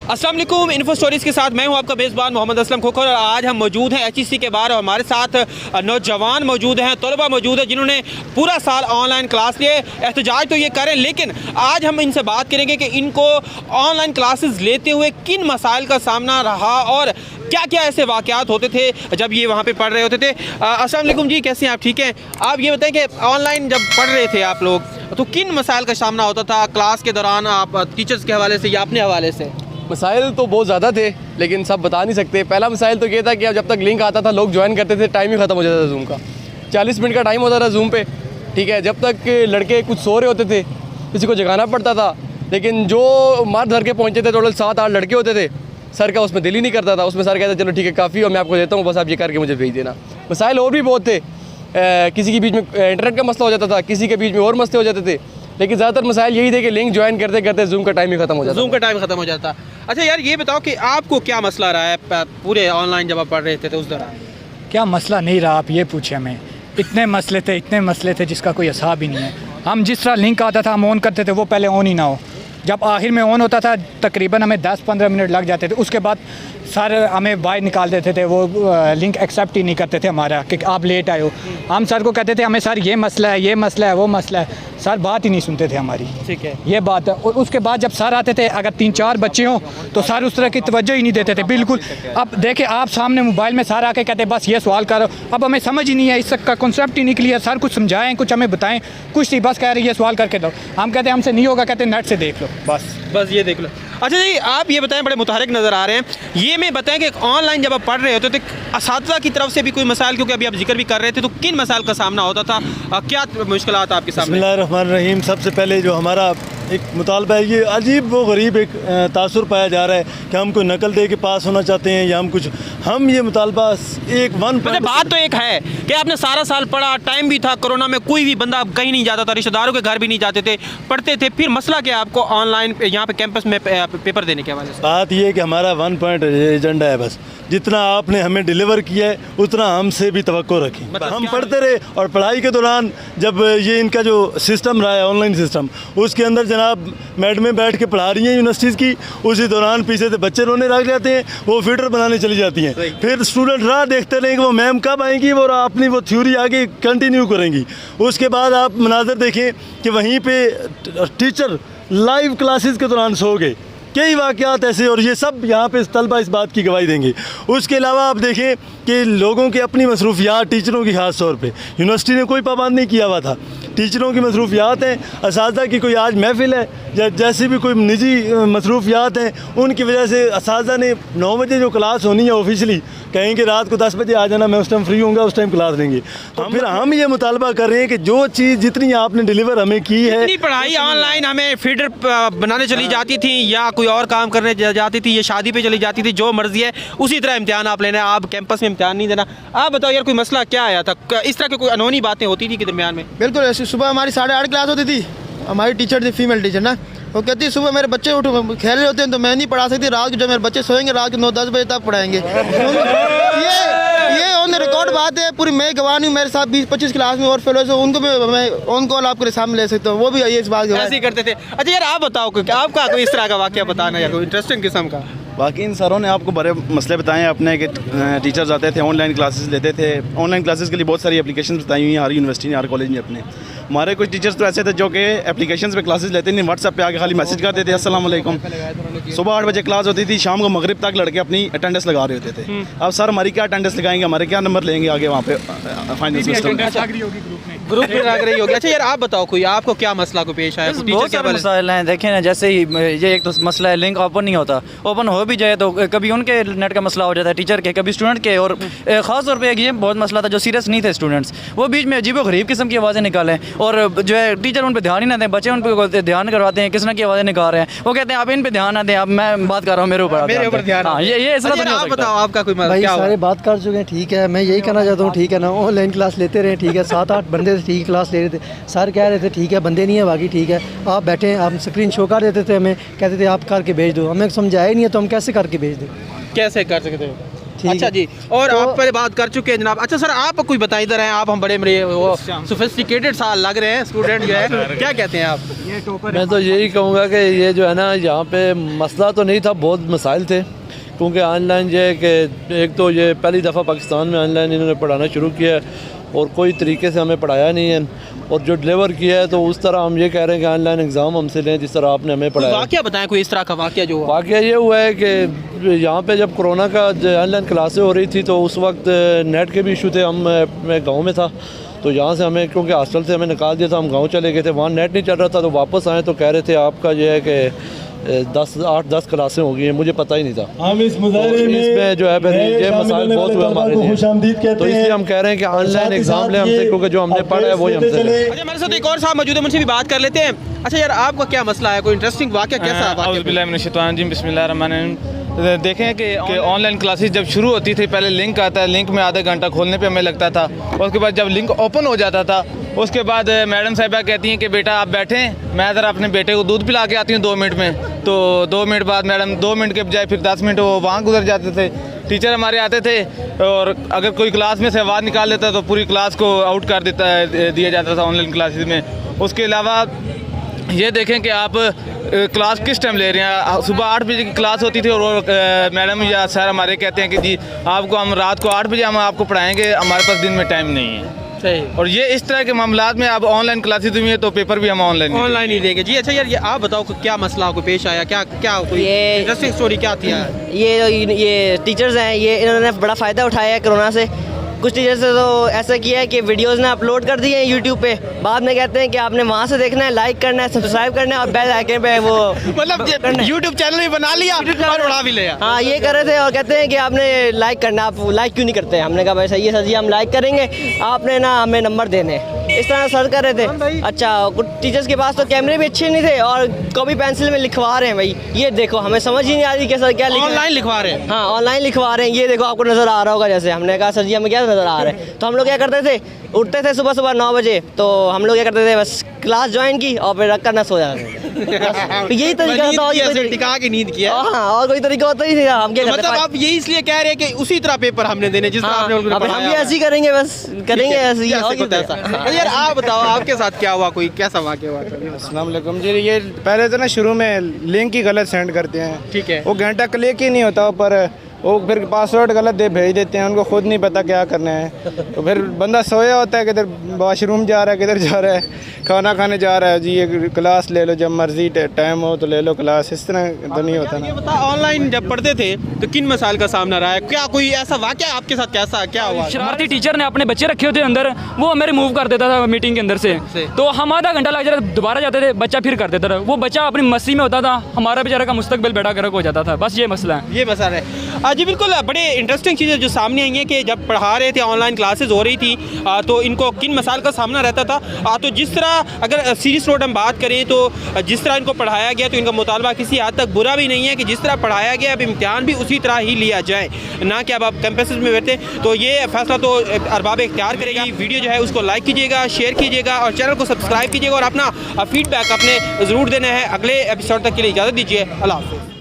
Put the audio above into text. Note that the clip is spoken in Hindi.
अस्सलाम वालेकुम। इन्फो स्टोरीज़ के साथ मैं हूं आपका मेज़बान मोहम्मद असलम खोखर और आज हम मौजूद हैं HEC के बाहर और हमारे साथ नौजवान मौजूद हैं, तलबा मौजूद हैं जिन्होंने पूरा साल ऑनलाइन क्लास लिए। एहतजाज तो ये करें, लेकिन आज हम इनसे बात करेंगे कि इनको ऑनलाइन क्लासेस लेते हुए किन मसाइल का सामना रहा और क्या क्या ऐसे वाक़यात होते थे जब ये वहाँ पे पढ़ रहे होते थे। अस्सलाम वालेकुम जी, कैसे हैं आप? ठीक हैं। आप ये बताएं कि ऑनलाइन जब पढ़ रहे थे आप लोग तो किन मसाइल का सामना होता था क्लास के दौरान, आप टीचर्स के हवाले से या अपने हवाले से? मसाइल तो बहुत ज़्यादा थे लेकिन सब बता नहीं सकते। पहला मसाइल तो ये था कि अब जब तक लिंक आता था लोग ज्वाइन करते थे, टाइम ही ख़त्म हो जाता था जूम का। 40 मिनट का टाइम होता था जूम पे, ठीक है। जब तक लड़के कुछ सो रहे होते थे किसी को जगाना पड़ता था, लेकिन जो मार धर के पहुँचे थे टोटल 7-8 लड़के होते थे, सर का उसमें दिल ही नहीं करता था। उसमें सर कहता चलो ठीक है काफ़ी और मैं आपको देता हूँ, बस आप ये करके मुझे भेज देना। मसाइल और भी बहुत थे, किसी के बीच में इंटरनेट का मसला हो जाता था, किसी के बीच में और मसले हो जाते थे, लेकिन ज़्यादातर मसाइल यही थे कि लिंक ज्वाइन करते करते जूम का टाइम ही खत्म हो जाता। जूम का टाइम खत्म हो जाता। अच्छा यार, ये बताओ कि आपको क्या मसला रहा है पूरे ऑनलाइन जब आप पढ़ रहे थे तो उस दौरान? क्या मसला नहीं रहा, आप ये पूछे हमें। इतने मसले थे जिसका कोई हिसाब ही नहीं है। हम जिस तरह लिंक आता था हम ऑन करते थे, वो पहले ऑन ही ना हो। जब आखिर में ऑन होता था तकरीबन हमें 10-15 मिनट लग जाते थे। उसके बाद सर हमें बाहर निकाल देते थे, वो लिंक एक्सेप्ट ही नहीं करते थे हमारा कि आप लेट आए हो। हम सर को कहते थे हमें सर ये मसला है, ये मसला है, वो मसला है। सर बात ही नहीं सुनते थे हमारी, ठीक है, ये बात है। और उसके बाद जब सर आते थे, अगर 3-4 बच्चे हों तो सर उस तरह की तवज्जो ही नहीं देते थे बिल्कुल। अब देखे आप सामने मोबाइल में सर आके कहते बस ये सवाल करो। अब हमें समझ ही नहीं है, इसका कॉन्सेप्ट ही नहीं क्लियर। सर कुछ समझाएं, कुछ हमें बताएं, कुछ नहीं, बस कह रहे ये सवाल करके दो। हम कहते हमसे नहीं होगा, कहते नेट से देख लो, बस ये देख लो। अच्छा जी, आप ये बताएं, बड़े मुतहरिक नज़र आ रहे हैं, ये मैं बताएं कि ऑनलाइन जब आप पढ़ रहे होते थे असातिज़ा की तरफ से भी कोई मसाइल, क्योंकि अभी आप जिक्र भी कर रहे थे, तो किन मसाइल का सामना होता था, क्या मुश्किलात आपके सामने? बिस्मिल्लाहिर्रहमानिर्रहीम। सबसे पहले जो हमारा एक मुतालबा है, ये अजीब व गरीब एक तासुर पाया जा रहा है कि हम कोई नकल दे के पास होना चाहते हैं या हम ये मुतालबा एक बात तो एक है कि आपने सारा साल पढ़ा, टाइम भी था, कोरोना में कोई भी बंदा कहीं नहीं जाता था, रिश्तेदारों के घर भी नहीं जाते थे, पढ़ते थे, फिर मसला क्या आपको ऑनलाइन यहाँ पे कैंपस में पेपर देने के हवाले से? बात ये है कि हमारा 1 पॉइंट एजेंडा है, बस जितना आपने हमें डिलीवर किया है उतना हमसे भी तवक्को रखें। हम पढ़ते रहे और पढ़ाई के दौरान जब ये इनका जो सिस्टम रहा है ऑनलाइन सिस्टम, उसके अंदर जनाब मैडमें बैठ के पढ़ा रही हैं यूनिवर्सिटीज़ की, उसी दौरान पीछे से बच्चे रोने लग जाते हैं, वो फीडर बनाने चली जाती हैं। फिर स्टूडेंट राह देखते रहेंगे वो मैम कब आएंगी और अपनी वो थ्योरी आगे कंटिन्यू करेंगी। उसके बाद आप मनाज़र देखें कि वहीं पर टीचर लाइव क्लासेस के दौरान सो गए, कई वाक़यात ऐसे, और ये सब यहाँ पे तलबा इस बात की गवाही देंगे। उसके अलावा आप देखें कि लोगों की अपनी मसरूफियात, टीचरों की ख़ास तौर पे यूनिवर्सिटी ने कोई पाबंद नहीं किया हुआ था, टीचरों की मसरूफियात हैं, असातिज़ा की कोई आज महफिल है या जैसी भी कोई निजी मसरूफियात हैं, उनकी वजह से असातिज़ा ने 9 बजे जो क्लास होनी है ऑफिशियली कहेंगे रात को 10 बजे आ जाना, मैं उस टाइम फ्री होऊंगा, उस टाइम क्लास लेंगे। तो फिर हम ये मुतालबा कर रहे हैं कि जो चीज़ जितनी आपने डिलीवर हमें की है, इतनी पढ़ाई ऑनलाइन हमें फीडर बनाने चली जाती थी या कोई और काम करने जाती थी, ये शादी पे चली जाती थी, जो मर्जी है उसी तरह इम्तिहान आप लेना, आप कैंपस में इम्तिहान नहीं देना। आप बताओ यार, कोई मसला क्या आया था? इस तरह की कोई अनहोनी बातें होती थी कि दरमियान में? बिल्कुल ऐसे। सुबह हमारी 8:30 क्लास होती थी, हमारी टीचर थी फीमेल टीचर ना, वो कहती है सुबह मेरे बच्चे खेल रहे होते हैं तो मैं नहीं पढ़ा सकती, रात को जब मेरे बच्चे सोएंगे रात को 9-10 बजे तक पढ़ाएंगे। ये ऑन रिकॉर्ड बात है, पूरी मैं गवाह हूँ, मेरे साथ 20-25 क्लास में और फेलोज हैं, उनको भी मैं ऑन कॉल आपके सामने ले सकता हूँ, वो भी ये इस बात ऐसे ही करते थे। अच्छा यार, आप बताओ कि आपका कोई इस तरह का वाक़या बताना या कोई इंटरेस्टिंग किस्म का? बाकी इन सरों ने आपको बड़े मसले बताए हैं अपने, कि टीचर्स आते थे ऑनलाइन क्लासेस लेते थे। ऑनलाइन क्लासेस के लिए बहुत सारी एप्लीकेशंस बताई हुई हैं हर यूनिवर्सिटी ने, हर कॉलेज ने अपने। हमारे कुछ टीचर्स तो ऐसे थे जो कि एप्लीकेशंस पे क्लासेस लेते नहीं, व्हाट्सएप पे आके खाली मैसेज कर देते अस्सलाम वालेकुम। सुबह 8 बजे क्लास होती थी, शाम को मगरिब तक लड़के अपनी अटेंडेंस लगा रहे होते थे। अब सर हमारी क्या अटेंडेंस लगाएंगे, हमारे क्या नंबर लेंगे आगे वहाँ पे फाइनल सिस्टम ग्रुप में लग रही होगी। अच्छा यार, आप बताओ कोई आपको क्या मसला को पेश आया? बहुत सारे मसाइल हैं, देखें ना, जैसे ही ये एक तो मसला है लिंक ओपन नहीं होता, ओपन हो भी जाए तो कभी उनके नेट का मसला हो जाता है टीचर के, कभी स्टूडेंट के, और ख़ास तौर पे ये बहुत मसला था जो सीरियस नहीं थे स्टूडेंट्स, वो बीच में अजीब गरीब किस्म की आवाज़ें निकालें और जो है टीचर उन पर ध्यान ही ना दें, बच्चे उन पर ध्यान करवाते हैं, किस तरह की आवाज़ें निकाल रहे हैं, वो कहते हैं आप इन पर ध्यान ना दें, अब मैं बात कर रहा हूँ मेरे ऊपर ध्यान। हाँ, ये इस तरह आप बताओ आपका कोई भाई सारे बात कर चुके हैं, ठीक है। मैं यही कहना चाहता हूँ, ठीक है ना, ऑनलाइन क्लास लेते रहे, ठीक है, 7-8 बंदे ठीक क्लास ले रहे थे, सर कह रहे थे ठीक है बंदे नहीं है बाकी, ठीक है आप बैठे, आप स्क्रीन शो कर देते थे, हमें कहते थे आप करके भेज दो, हमें समझाया ही नहीं है तो हम कैसे करके भेज दें? कैसे कर सकते हो? अच्छा जी, और आप पहले बात कर चुके हैं जनाब। अच्छा सर, आप कोई बताइए इधर हैं आप, हम बड़े बड़े वो सोफिस्टिकेटेड सा लग रहे हैं स्टूडेंट जो है, क्या कहते हैं आप? मैं तो यही कहूँगा कि ये जो है ना, यहाँ पे मसला तो नहीं था, बहुत मसाइल थे, क्योंकि ऑनलाइन ये है कि एक तो ये पहली दफ़ा पाकिस्तान में ऑनलाइन इन्होंने पढ़ाना शुरू किया है और कोई तरीके से हमें पढ़ाया नहीं है, और जो डिलीवर किया है तो उस तरह हम ये कह रहे हैं कि ऑनलाइन एग्ज़ाम हमसे लें जिस तरह आपने हमें पढ़ाया। वाक़या बताएं कोई इस तरह का वाक़या जो हुआ। वाक़या ये हुआ है कि यहाँ पे जब कोरोना का ऑनलाइन क्लासें हो रही थी तो उस वक्त नेट के भी इशू थे। मैं गाँव में था तो यहाँ से हमें, क्योंकि हॉस्टल से हमें निकाल दिया था, हम गाँव चले गए थे, वहाँ नेट नहीं चल रहा था, तो वापस आए तो कह रहे थे आपका ये है कि 8-10 क्लासें हो गई हैं, मुझे पता ही नहीं था। हम इस मुजाहरे में इसमें जो है ये मसाइल बहुत हुए हमारे लिए, तो इसलिए हम कह रहे हैं कि ऑनलाइन एग्जाम लें हमसे, क्योंकि जो हमने पढ़ा है वही हमसे लें। अच्छा, मेरे साथ एक और साहब मौजूद है, उनसे भी बात कर लेते हैं। अच्छा यार, आपका क्या मसला है, कोई इंटरेस्टिंग वाक़या कैसा है? देखें कि ऑनलाइन क्लासेस जब शुरू होती थी, पहले लिंक आता है, लिंक में आधा घंटा खोलने पे हमें लगता था, उसके बाद जब लिंक ओपन हो जाता था उसके बाद मैडम साहिबा कहती हैं कि बेटा आप बैठें, मैं ज़रा अपने बेटे को दूध पिला के आती हूँ 2 मिनट में, तो 2 मिनट बाद मैडम 2 मिनट के बजाय फिर 10 मिनट वो वहाँ गुजर जाते थे। टीचर हमारे आते थे और अगर कोई क्लास में से आवाज़ निकाल लेता तो पूरी क्लास को आउट कर दिया जाता था ऑनलाइन क्लासेस में। उसके अलावा ये देखें कि आप क्लास किस टाइम ले रहे हैं। सुबह 8 बजे की क्लास होती थी और मैडम या सर हमारे कहते हैं कि जी आपको हम रात को 8 बजे हम आपको पढ़ाएंगे, हमारे पास दिन में टाइम नहीं है। सही। और ये इस तरह के मामलात में अब ऑनलाइन क्लासेस हुई हैं तो पेपर भी हम ऑनलाइन ही देंगे जी। अच्छा यार, ये आप बताओ क्या मसला को पेश आया, क्या कोई इंटरेस्टिंग स्टोरी क्या थी? ये टीचर्स हैं, ये इन्होंने बड़ा फ़ायदा उठाया है कोरोना से। कुछ टीचर्स ने तो ऐसा किया है कि वीडियोस ने अपलोड कर दिए हैं यूट्यूब पे, बाद में कहते हैं कि आपने वहाँ से देखना है, लाइक करना है, सब्सक्राइब करना है और बेल आइकन पे वो मतलब यूट्यूब चैनल भी बना लिया और उड़ा भी लिया। हाँ, ये कर रहे थे और कहते हैं कि आपने लाइक करना, आप लाइक क्यों नहीं करते? हमने कहा भाई सही है सर जी, हम लाइक करेंगे, आपने ना हमें नंबर देने, इस तरह सर्च कर रहे थे। अच्छा, कुछ टीचर्स के पास तो कैमरे भी अच्छे नहीं थे और कॉपी पेंसिल में लिखवा रहे हैं। भाई ये देखो, हमें समझ ही नहीं आ रही कि सर क्या ऑनलाइन लिखवा रहे हैं। हाँ, ऑनलाइन लिखवा रहे हैं, ये देखो आपको नज़र आ रहा होगा जैसे। हमने कहा सर जी हमें क्या नज़र आ रहा है? तो हम लोग क्या करते थे, उठते थे सुबह 9 बजे, तो हम लोग क्या करते थे, बस क्लास ज्वाइन की और फिर रख कर ना सो जाते थे। यही तरीका होता, टिका के नींद किया। हाँ, और कोई तरीका होता ही नहीं था। हम क्या करते, मतलब आप यही इसलिए कह रहे हैं कि उसी तरह पेपर हमने देने जिस तरह आपने हम भी ऐसे ही करेंगे, बस करेंगे ऐसे ही। यार आप बताओ आपके साथ क्या हुआ, कोई कैसा वाक़या हुआ? अस्सलाम वालेकुम जी। ये पहले तो ना शुरू में लिंक ही गलत सेंड करते हैं, ठीक है, वो घंटा क्लिक ही नहीं होता ऊपर, वो फिर पासवर्ड गलत भेज देते हैं, उनको खुद नहीं पता क्या करना है। तो फिर बंदा सोया होता है, किधर वॉशरूम जा रहा है, किधर जा रहा है, खाना खाने जा रहा है, जी ये क्लास ले लो, जब मर्जी टाइम हो तो ले लो क्लास, इस तरह तो नहीं होता ना। ये बता, ऑनलाइन जब पढ़ते थे तो किन मसाइल का सामना रहा है? क्या कोई ऐसा वाक़या आपके साथ कैसा क्या हुआ? शरारती टीचर ने अपने बच्चे रखे होते अंदर, वो हमें रिमूव कर देता था मीटिंग के अंदर से, तो हम आधा घंटा लग जाता, दोबारा जाते थे, बच्चा फिर कर देता था। वो बच्चा अपनी मस्ती में होता था, हमारा बेचारा का मुस्तकबिल बेड़ा गर्क हो जाता था। बस ये मसला है, ये मसला है जी। बिल्कुल, बड़े इंटरेस्टिंग चीज़ें जो सामने आई हैं कि जब पढ़ा रहे थे, ऑनलाइन क्लासेस हो रही थी, तो इनको किन मसाइल का सामना रहता था। तो जिस तरह अगर सीरियस नोट हम बात करें तो जिस तरह इनको पढ़ाया गया तो इनका मुतालबा किसी हद तक बुरा भी नहीं है कि जिस तरह पढ़ाया गया अब इम्तिहान भी उसी तरह ही लिया जाए, ना कि अब आप कैंपस में बैठे। तो ये फैसला तो अरबाब इख्तियार करेगा। वीडियो जो है उसको लाइक कीजिएगा, शेयर कीजिएगा और चैनल को सब्सक्राइब कीजिएगा और अपना फीडबैक अपने ज़रूर देना है। अगले एपिसोड तक के लिए इजाज़त दीजिए। अल्लाह हाफ़िज़।